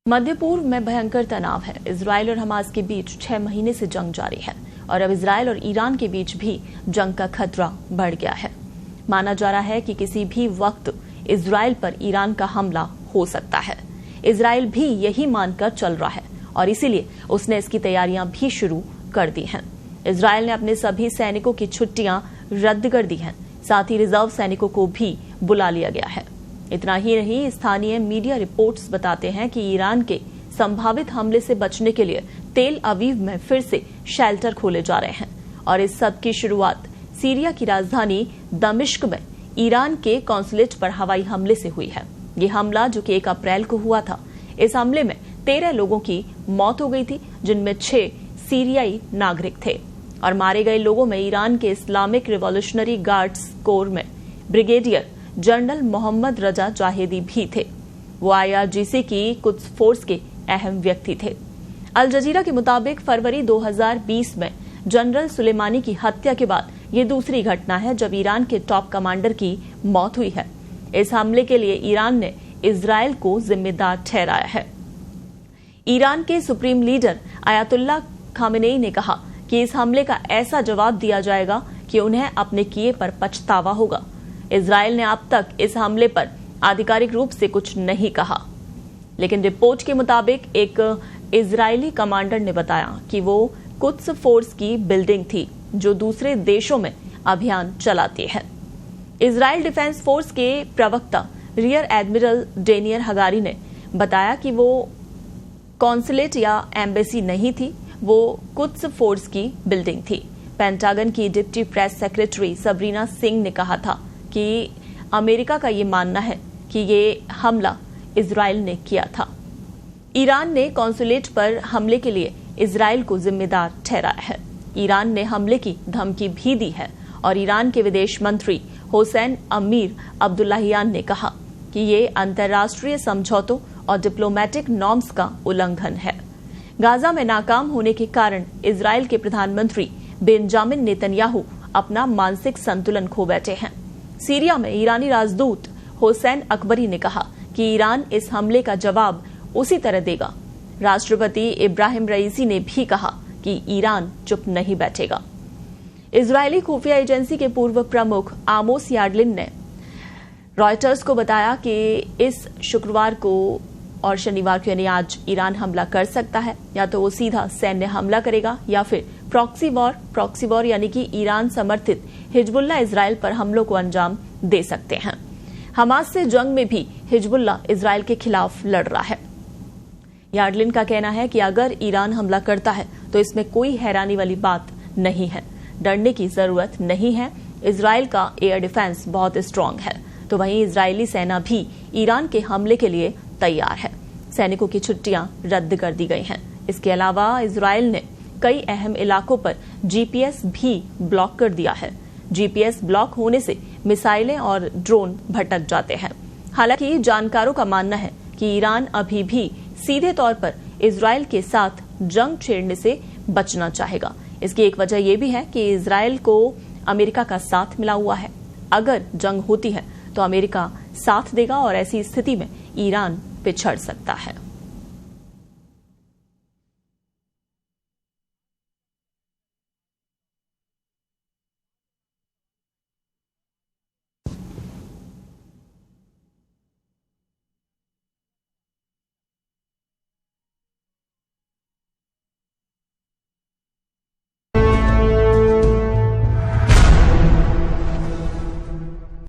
मध्य पूर्व में भयंकर तनाव है। इजरायल और हमास के बीच 6 महीने से जंग जारी है और अब इजरायल और ईरान के बीच भी जंग का खतरा बढ़ गया है। माना जा रहा है कि किसी भी वक्त इजरायल पर ईरान का हमला हो सकता है। इजरायल भी यही मानकर चल रहा है और इसीलिए उसने इसकी तैयारियां भी शुरू कर दी हैं। इजरायल ने अपने सभी सैनिकों की छुट्टियां रद्द कर दी हैं, साथ ही रिजर्व सैनिकों को भी बुला लिया गया है। इतना ही नहीं, स्थानीय मीडिया रिपोर्ट्स बताते हैं कि ईरान के संभावित हमले से बचने के लिए तेल अवीव में फिर से शेल्टर खोले जा रहे हैं और इस सब की शुरुआत सीरिया की राजधानी दमिश्क में ईरान के कॉन्सुलेट पर हवाई हमले से हुई है। ये हमला जो कि 1 अप्रैल को हुआ था, इस हमले में 13 लोगों की मौत हो गई थी, जिनमें 6 सीरियाई नागरिक थे और मारे गए लोगों में ईरान के इस्लामिक रिवॉल्यूशनरी गार्ड्स कोर में ब्रिगेडियर जनरल मोहम्मद रजा जाहेदी भी थे। वो IRGC की कुछ फोर्स के अहम व्यक्ति थे। अल जजीरा के मुताबिक फरवरी 2020 में जनरल सुलेमानी की हत्या के बाद ये दूसरी घटना है जब ईरान के टॉप कमांडर की मौत हुई है। इस हमले के लिए ईरान ने इजरायल को जिम्मेदार ठहराया है। ईरान के सुप्रीम लीडर आयतुल्ला खामेनेई ने कहा कि इस हमले का ऐसा जवाब दिया जाएगा कि उन्हें अपने किए पर पछतावा होगा। इजरायल ने अब तक इस हमले पर आधिकारिक रूप से कुछ नहीं कहा, लेकिन रिपोर्ट के मुताबिक एक इजरायली कमांडर ने बताया कि वो कुद्स फोर्स की बिल्डिंग थी जो दूसरे देशों में अभियान चलाती है। इजरायल डिफेंस फोर्स के प्रवक्ता रियर एडमिरल डेनियर हगारी ने बताया कि वो कॉन्सुलेट या एम्बेसी नहीं थी, वो कुद्स फोर्स की बिल्डिंग थी। पेंटागन की deputy press secretary Sabrina Singh ने कहा था कि अमेरिका का ये मानना है कि ये हमला इजरायल ने किया था। ईरान ने कॉन्सुलेट पर हमले के लिए इजरायल को जिम्मेदार ठहराया है। ईरान ने हमले की धमकी भी दी है और ईरान के विदेश मंत्री हुसैन अमीर अब्दुल्लाहियान ने कहा कि ये अंतर्राष्ट्रीय समझौतों और डिप्लोमेटिक नॉर्म्स का उल्लंघन है। गाजा में नाकाम होने के कारण इजरायल के प्रधानमंत्री बेंजामिन नेतन्याहू अपना मानसिक संतुलन खो बैठे हैं। सीरिया में ईरानी राजदूत हुसैन अकबरी ने कहा कि ईरान इस हमले का जवाब उसी तरह देगा। राष्ट्रपति इब्राहिम रईसी ने भी कहा कि ईरान चुप नहीं बैठेगा। इजरायली खुफिया एजेंसी के पूर्व प्रमुख आमोस याडलिन ने रॉयटर्स को बताया कि इस शुक्रवार को और शनिवार को यानी आज ईरान हमला कर सकता है। या तो वो सीधा सैन्य हमला करेगा या फिर प्रॉक्सी वॉर यानी कि ईरान समर्थित हिजबुल्ला इजरायल पर हमलों को अंजाम दे सकते हैं। हमास से जंग में भी हिजबुल्ला इजरायल के खिलाफ लड़ रहा है। याडलिन का कहना है कि अगर ईरान हमला करता है तो इसमें कोई हैरानी वाली बात नहीं है, डरने की जरूरत नहीं है। इजरायल का एयर डिफेंस बहुत स्ट्रांग है। तो वहीं इजरायली सेना भी ईरान के हमले के लिए तैयार है। सैनिकों की छुट्टियां रद्द कर दी गई हैं। इसके अलावा इजरायल ने कई अहम इलाकों पर GPS भी ब्लॉक कर दिया है। GPS ब्लॉक होने से मिसाइलें और ड्रोन भटक जाते हैं। हालांकि जानकारों का मानना है कि ईरान अभी भी सीधे तौर पर इजरायल के साथ जंग छेड़ने से बचना चाहेगा। इसकी एक वजह यह भी है कि इजरायल को अमेरिका का साथ मिला हुआ है। अगर जंग होती है तो अमेरिका साथ देगा और ऐसी स्थिति में ईरान पिछड़ सकता है।